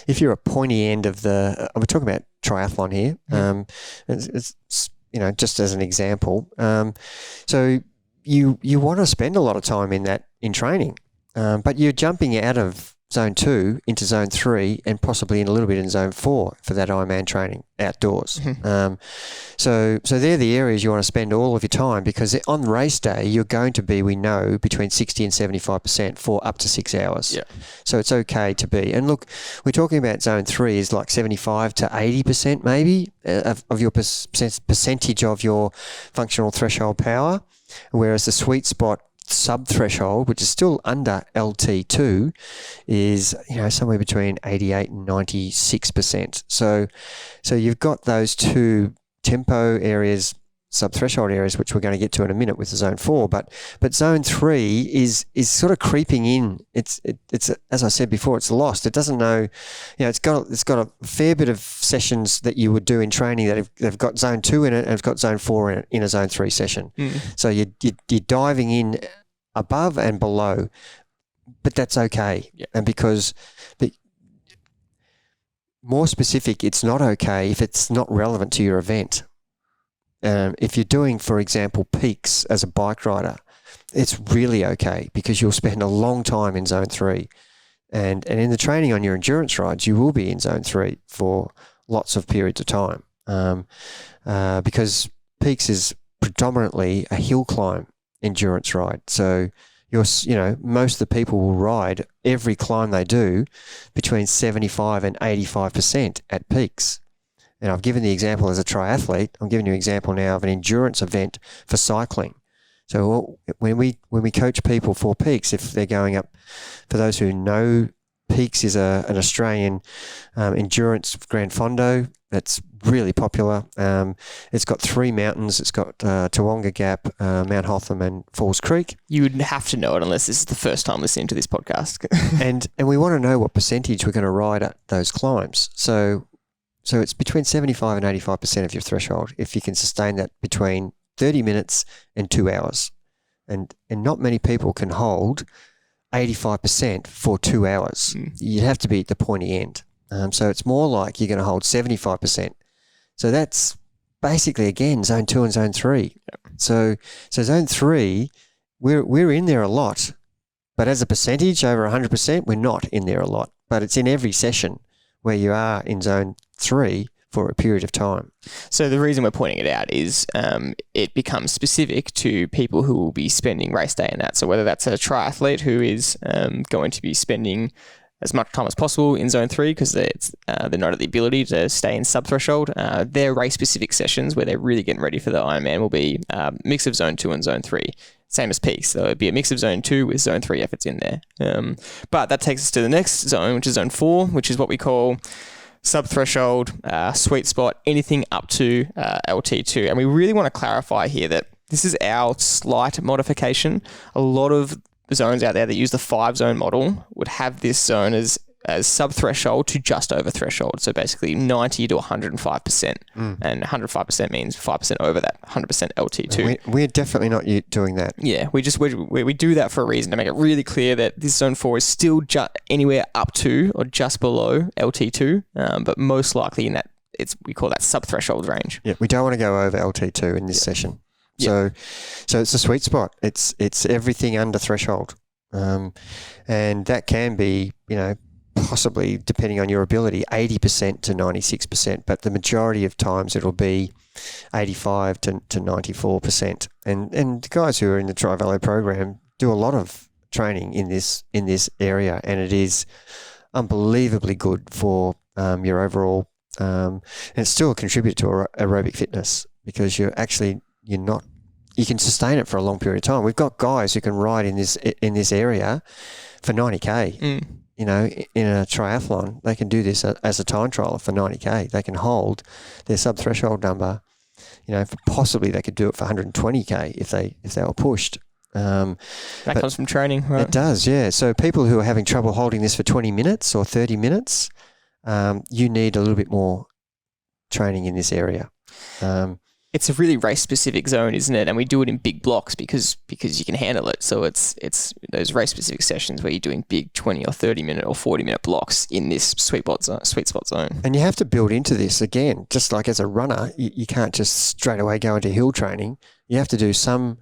If you're a pointy end of we're talking about triathlon here. It's just as an example. So you want to spend a lot of time in training, but you're jumping out of zone 2 into zone 3 and possibly in a little bit in zone 4 for that Ironman training outdoors. So they're the areas you want to spend all of your time, because on race day you're going to be, we know, between 60 and 75% for up to 6 hours. Yeah. So it's okay to be. And look, we're talking about zone 3 is like 75 to 80% maybe of your percentage of your functional threshold power, whereas the sweet spot sub-threshold, which is still under LT2, is somewhere between 88 and 96%. So you've got those two tempo areas, sub-threshold areas, which we're going to get to in a minute with the zone 4. But zone 3 is sort of creeping in. It's as I said before, it's lost. It doesn't know. It's got a fair bit of sessions that you would do in training that have got zone 2 in it and have got zone 4 in it in a zone 3 session. So you're diving in above and below, but that's okay. Yeah. And because more specific, it's not okay if it's not relevant to your event. if you're doing, for example, peaks as a bike rider, it's really okay because you'll spend a long time in zone 3. And in the training on your endurance rides, you will be in zone 3 for lots of periods of time because peaks is predominantly a hill climb endurance ride. So most of the people will ride every climb they do between 75 and 85% at peaks. And I've given the example as a triathlete. I'm giving you an example now of an endurance event for cycling. So when we coach people for peaks, if they're going up, for those who know, peaks is an Australian endurance Grand Fondo that's really popular. It's got 3 mountains. It's got Toowoomba Gap, Mount Hotham, and Falls Creek. You would have to know it unless this is the first time listening to this podcast. and we want to know what percentage we're going to ride at those climbs. So it's between 75 and 85% of your threshold if you can sustain that between 30 minutes and 2 hours. And not many people can hold 85% for 2 hours. You'd have to be at the pointy end. So it's more like you're going to hold 75%. So that's basically, again, zone 2 and zone 3. Yep. So zone 3, we're in there a lot. But as a percentage, over 100%, we're not in there a lot. But it's in every session where you are in zone 3 for a period of time. So the reason we're pointing it out is it becomes specific to people who will be spending race day in that. So whether that's a triathlete who is going to be spending as much time as possible in zone 3 because they're not at the ability to stay in sub-threshold, their race-specific sessions where they're really getting ready for the Ironman will be a mix of zone 2 and zone 3. Same as peaks. So it'd be a mix of zone 2 with zone 3 efforts in there. But that takes us to the next zone, which is zone 4, which is what we call sub-threshold, sweet spot, anything up to LT2. And we really want to clarify here that this is our slight modification. A lot of zones out there that use the 5-zone model would have this zone as sub-threshold to just over threshold. So basically 90 to 105%. And 105% means 5% over that 100% LT2. We're definitely not doing that. Yeah, we do that for a reason, to make it really clear that this zone 4 is still anywhere up to or just below LT2, but most likely in that, we call that sub-threshold range. Yeah, we don't want to go over LT2 in this session. So it's a sweet spot. It's everything under threshold. And that can be, possibly, depending on your ability, 80% to 96%, but the majority of times it'll be 85 to 94%. And guys who are in the TriVelo program do a lot of training in this area, and it is unbelievably good for your overall, and it's still a contributor to aerobic fitness because you can sustain it for a long period of time. We've got guys who can ride in this area for 90K. In a triathlon, they can do this as a time trialer for 90K. They can hold their sub-threshold number, possibly they could do it for 120K if they were pushed. That comes from training, right? It does, yeah. So people who are having trouble holding this for 20 minutes or 30 minutes, you need a little bit more training in this area. It's a really race-specific zone, isn't it? And we do it in big blocks because you can handle it. So it's those race-specific sessions where you're doing big 20 or 30-minute or 40-minute blocks in this sweet spot zone. And you have to build into this, again, just like as a runner, you can't just straight away go into hill training. You have to do some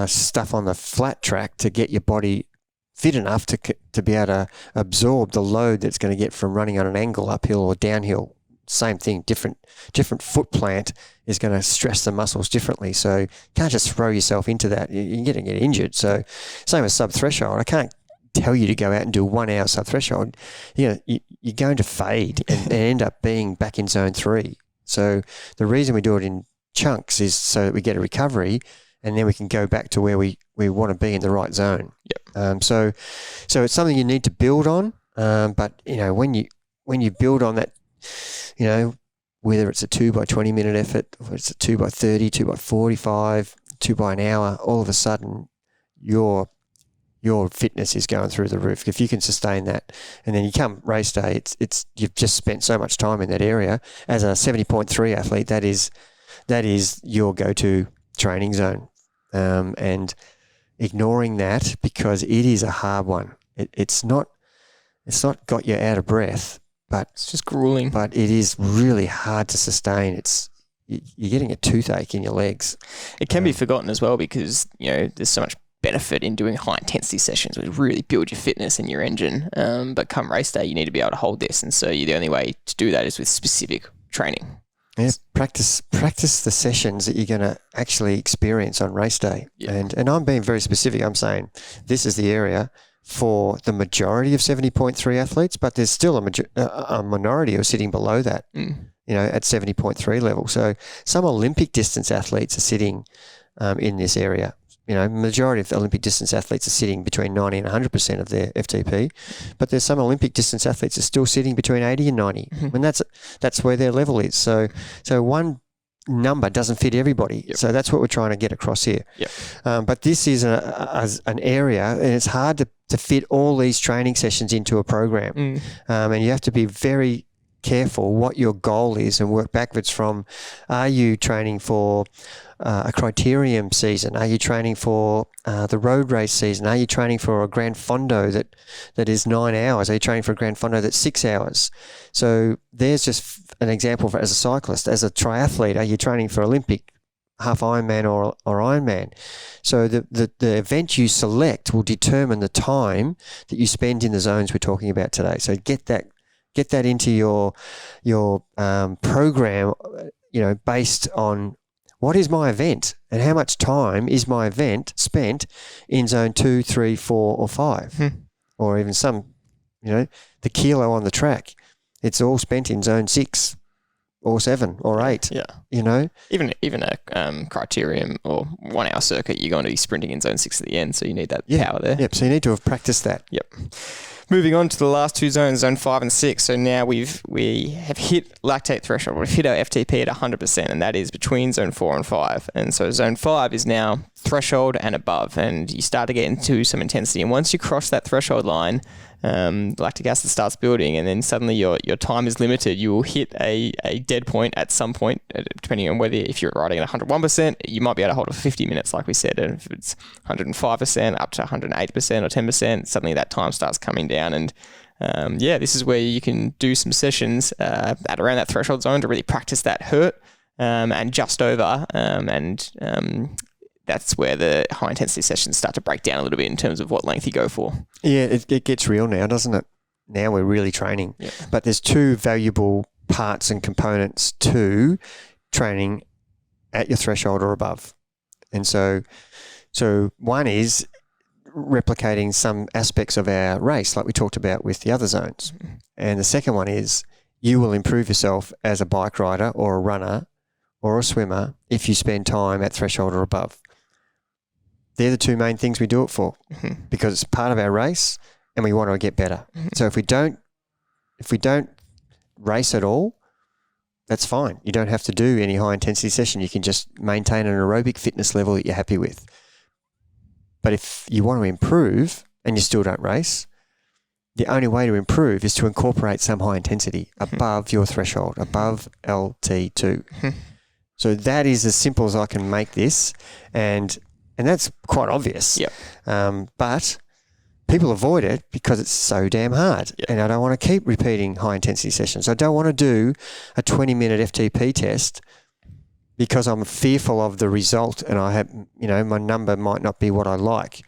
stuff on the flat track to get your body fit enough to be able to absorb the load that's going to get from running on an angle uphill or downhill. Same thing, different foot plant is going to stress the muscles differently. So you can't just throw yourself into that. You're going to get injured. So same as sub-threshold. I can't tell you to go out and do 1 hour sub-threshold. You're going to fade and end up being back in zone 3. So the reason we do it in chunks is so that we get a recovery and then we can go back to where we want to be in the right zone. Yep. So it's something you need to build on. But when you build on that, whether it's a 2 by 20 minute effort, or it's a 2 by 30, 2 by 45, 2 by an hour, all of a sudden your fitness is going through the roof. If you can sustain that, and then you come race day, it's you've just spent so much time in that area. As a 70.3 athlete, that is your go-to training zone, and ignoring that because it is a hard one. It's not got you out of breath. But it's just grueling. But it is really hard to sustain. It's you're getting a toothache in your legs. It can be forgotten as well because, there's so much benefit in doing high intensity sessions which really build your fitness and your engine. But come race day, you need to be able to hold this. And so the only way to do that is with specific training. Yeah, practice the sessions that you're going to actually experience on race day. Yeah. And I'm being very specific. I'm saying this is the area for the majority of 70.3 athletes, but there's still a minority who are sitting below that, at 70.3 level. So some Olympic distance athletes are sitting in this area. Majority of Olympic distance athletes are sitting between 90 and 100% of their FTP, but there's some Olympic distance athletes are still sitting between 80 and 90, and that's where their level is. So one number doesn't fit everybody. Yep. So that's what we're trying to get across here. Yep. But this is an area, and it's hard to fit all these training sessions into a program, and you have to be very careful what your goal is and work backwards from. Are you training for a criterium season? Are you training for the road race season? Are you training for a Gran Fondo that is 9 hours? Are you training for a Gran Fondo that's 6 hours? So there's just an example as a cyclist. As a triathlete, are you training for Olympic, half Ironman or Ironman? So the event you select will determine the time that you spend in the zones we're talking about today. So get that into your program, based on what is my event and how much time is my event spent in zone 2, 3, 4, or 5, or even some, the kilo on the track. It's all spent in zone 6 or 7 or 8. Yeah. Even a criterium or 1 hour circuit, you're going to be sprinting in zone 6 at the end, so you need that power there. Yep. So you need to have practiced that. Yep. Moving on to the last two zones, zone 5 and 6. So now we have hit lactate threshold. We've hit our FTP at 100%, and that is between zone 4 and 5. And so zone 5 is now threshold and above, and you start to get into some intensity. And once you cross that threshold line, lactic acid starts building, and then suddenly your time is limited. You will hit a dead point at some point, depending on if you're riding at 101%, you might be able to hold it for 50 minutes, like we said. And if it's 105% up to 108% or 10%, suddenly that time starts coming down. And this is where you can do some sessions at around that threshold zone to really practice that hurt and just over. That's where the high intensity sessions start to break down a little bit in terms of what length you go for. Yeah, it gets real now, doesn't it? Now we're really training. Yeah. But there's two valuable parts and components to training at your threshold or above. And so one is replicating some aspects of our race, like we talked about with the other zones. And the second one is you will improve yourself as a bike rider or a runner or a swimmer if you spend time at threshold or above. They're the two main things we do it for, because it's part of our race and we want to get better. So if we don't race at all, that's fine. You don't have to do any high intensity session. You can just maintain an aerobic fitness level that you're happy with. But if you want to improve and you still don't race, the only way to improve is to incorporate some high intensity above your threshold, above LT2. So that is as simple as I can make this, and that's quite obvious. Yep. But people avoid it because it's so damn hard. Yep. And I don't want to keep repeating high intensity sessions. I don't want to do a 20-minute FTP test because I'm fearful of the result, and I have, my number might not be what I like.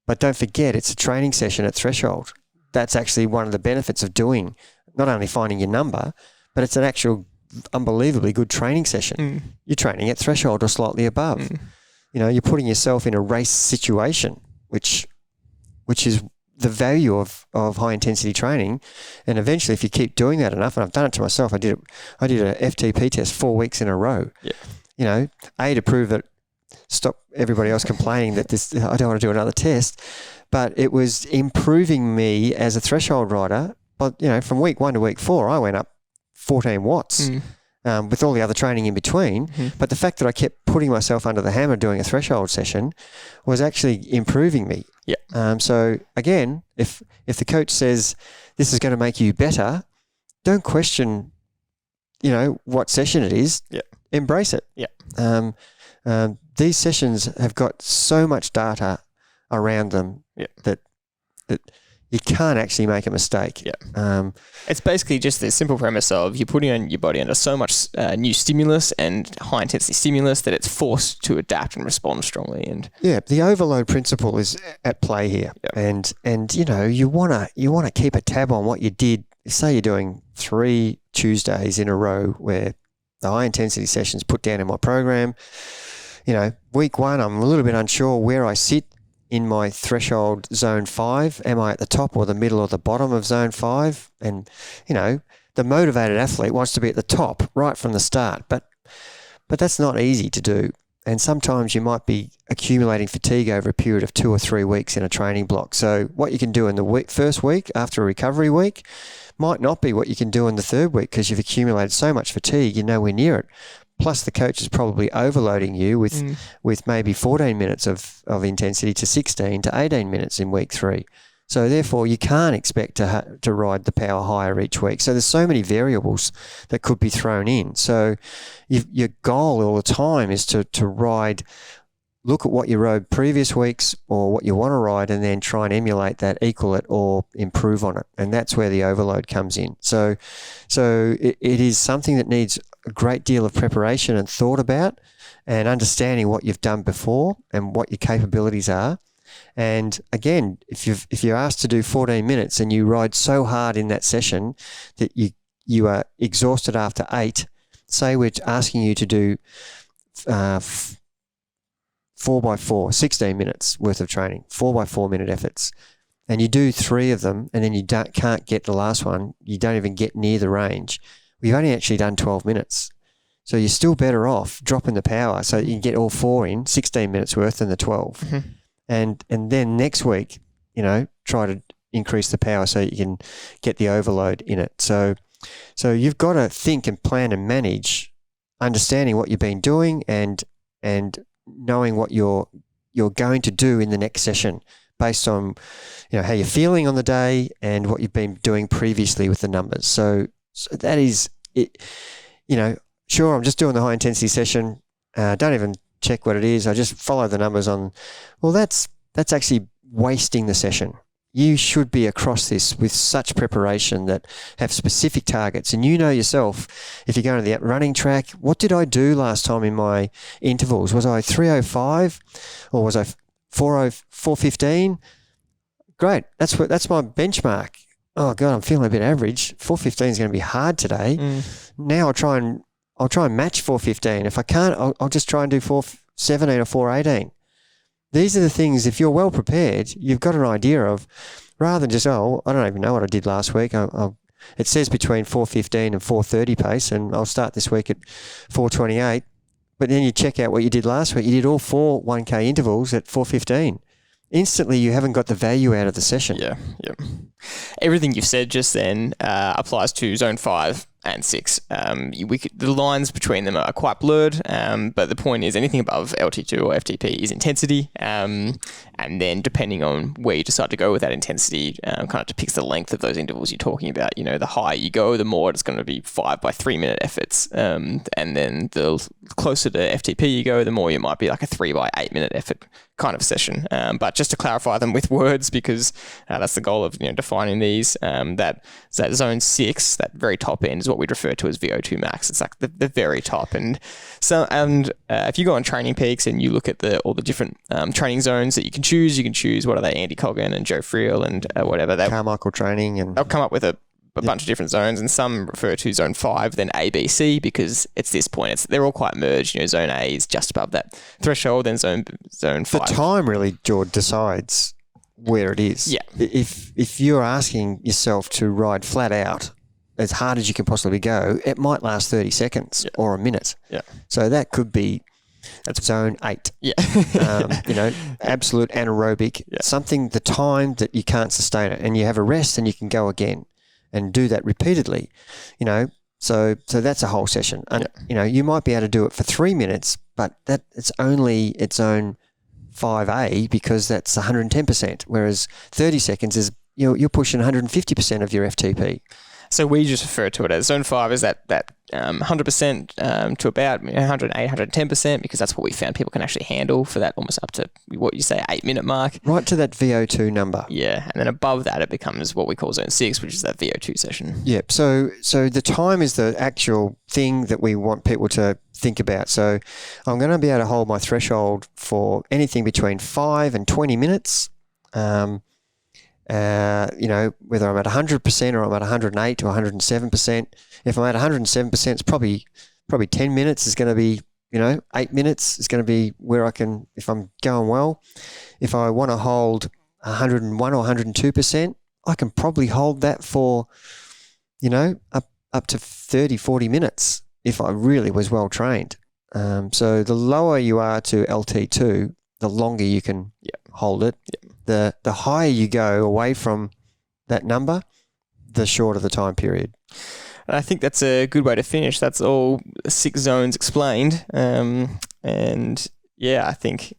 But don't forget, it's a training session at threshold. That's actually one of the benefits of doing, not only finding your number, but it's an actual unbelievably good training session. You're training at threshold or slightly above. You're putting yourself in a race situation, which is the value of high intensity training. And eventually, if you keep doing that enough, and I've done it to myself, I did a FTP test 4 weeks in a row. Yeah. To prove that, stop everybody else complaining that I don't want to do another test, but it was improving me as a threshold rider. But from week 1 to week 4, I went up 14 watts. With all the other training in between. But the fact that I kept putting myself under the hammer doing a threshold session was actually improving me. Yeah. So again, if the coach says this is going to make you better, don't question, what session it is. Yeah. Embrace it. Yeah. These sessions have got so much data around them that you can't actually make a mistake. Yeah. It's basically just the simple premise of you're putting on your body under so much new stimulus and high intensity stimulus that it's forced to adapt and respond strongly. And yeah, the overload principle is at play here. Yep. And you wanna keep a tab on what you did. Say you're doing 3 Tuesdays in a row where the high intensity sessions put down in my program. Week 1, I'm a little bit unsure where I sit in my threshold zone 5. Am I at the top or the middle or the bottom of zone 5? And, the motivated athlete wants to be at the top right from the start, but that's not easy to do. And sometimes you might be accumulating fatigue over a period of 2 or 3 weeks in a training block. So what you can do in the first week after a recovery week might not be what you can do in the third week because you've accumulated so much fatigue, you're nowhere near it. Plus, the coach is probably overloading you with maybe 14 minutes of intensity to 16 to 18 minutes in week 3. So therefore, you can't expect to ride the power higher each week. So there's so many variables that could be thrown in. So your goal all the time is to ride, look at what you rode previous weeks or what you want to ride, and then try and emulate that, equal it, or improve on it. And that's where the overload comes in. So it is something that needs a great deal of preparation and thought about, and understanding what you've done before and what your capabilities are. And again, if you're asked to do 14 minutes and you ride so hard in that session that you are exhausted after 8, say we're asking you to do 4x4, 16 minutes worth of training, 4x4 minute efforts, and you do 3 of them, and then you can't get the last one, you don't even get near the range. We've only actually done 12 minutes. So you're still better off dropping the power so you can get all 4 in, 16 minutes worth, than the 12. Mm-hmm. And then next week, try to increase the power so you can get the overload in it. So you've got to think and plan and manage, understanding what you've been doing and knowing what you're going to do in the next session based on how you're feeling on the day and what you've been doing previously with the numbers. So that is it. Sure, I'm just doing the high intensity session. Don't even check what it is. I just follow the numbers on. Well, that's actually wasting the session. You should be across this with such preparation that have specific targets. And yourself, if you're going to the running track, what did I do last time in my intervals? Was I 3:05 or was I 4:15? Great. That's my benchmark. Oh God, I'm feeling a bit average. 4:15 is going to be hard today. Now I'll try and match 4:15. If I can't, I'll just try and do 4:17 or 4:18. These are the things, if you're well prepared, you've got an idea of, rather than just, I don't even know what I did last week. It says between 4:15 and 4:30 pace, and I'll start this week at 4:28. But then you check out what you did last week. You did all 4 1K intervals at 4:15. Instantly, you haven't got the value out of the session. Yeah. Everything you've said just then applies to zone 5 and 6. The lines between them are quite blurred, but the point is anything above LT2 or FTP is intensity, and then depending on where you decide to go with that intensity, kind of depicts the length of those intervals you're talking about. The higher you go, the more it's going to be 5 by 3 minute efforts, and then the closer to FTP you go, the more you might be like a 3 by 8 minute effort kind of session. But just to clarify them with words, because that's the goal of defining these, that zone 6, that very top end, is what we'd refer to as VO2 Max. It's like the very top. And if you go on Training Peaks and you look at all the different training zones that you can choose what are they, Andy Coggan and Joe Friel and whatever. Carmichael Training. And they'll come up with a bunch of different zones, and some refer to zone 5, then A, B, C, because it's this point. They're all quite merged. Zone A is just above that threshold, then zone 5. The time really, Jordy, decides where it is. Yeah. If you're asking yourself to ride flat out as hard as you can possibly go, it might last 30 seconds or a minute. Yeah. So that could be zone 8. Yeah. Absolute anaerobic, something, the time that you can't sustain it, and you have a rest and you can go again and do that repeatedly, so that's a whole session. And, you might be able to do it for 3 minutes, but that it's only its own 5A because that's 110%, whereas 30 seconds is, you're pushing 150% of your FTP. So we just refer to it as zone 5 is that 100% to about 108, 110%, because that's what we found people can actually handle for that almost up to what you say 8-minute mark. Right to that VO2 number. Yeah, and then above that it becomes what we call zone 6, which is that VO2 session. Yep. So the time is the actual thing that we want people to think about. So I'm going to be able to hold my threshold for anything between 5 and 20 minutes. Whether I'm at 100% or I'm at 108 to 107%. If I'm at 107%, it's probably 10 minutes is going to be, 8 minutes is going to be where I can, if I'm going well. If I want to hold 101 or 102%, I can probably hold that for, up to 30, 40 minutes if I really was well trained. So the lower you are to LT2, the longer you can hold it. The higher you go away from that number, the shorter the time period. And I think that's a good way to finish. That's all 6 zones explained. I think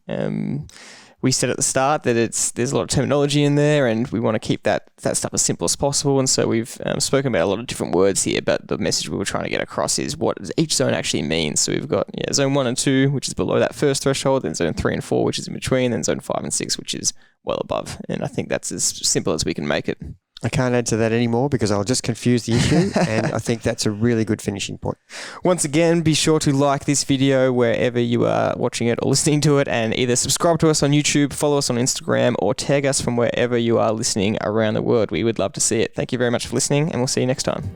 we said at the start that there's a lot of terminology in there, and we want to keep that stuff as simple as possible. And so we've spoken about a lot of different words here, but the message we were trying to get across is what each zone actually means. So we've got zone 1 and 2, which is below that first threshold, then zone 3 and 4, which is in between, then zone 5 and 6, which is well above. And I think that's as simple as we can make it. I can't add to that anymore because I'll just confuse the issue, and I think that's a really good finishing point. Once again, be sure to like this video wherever you are watching it or listening to it, and either subscribe to us on YouTube, follow us on Instagram, or tag us from wherever you are listening around the world. We would love to see it. Thank you very much for listening, and we'll see you next time.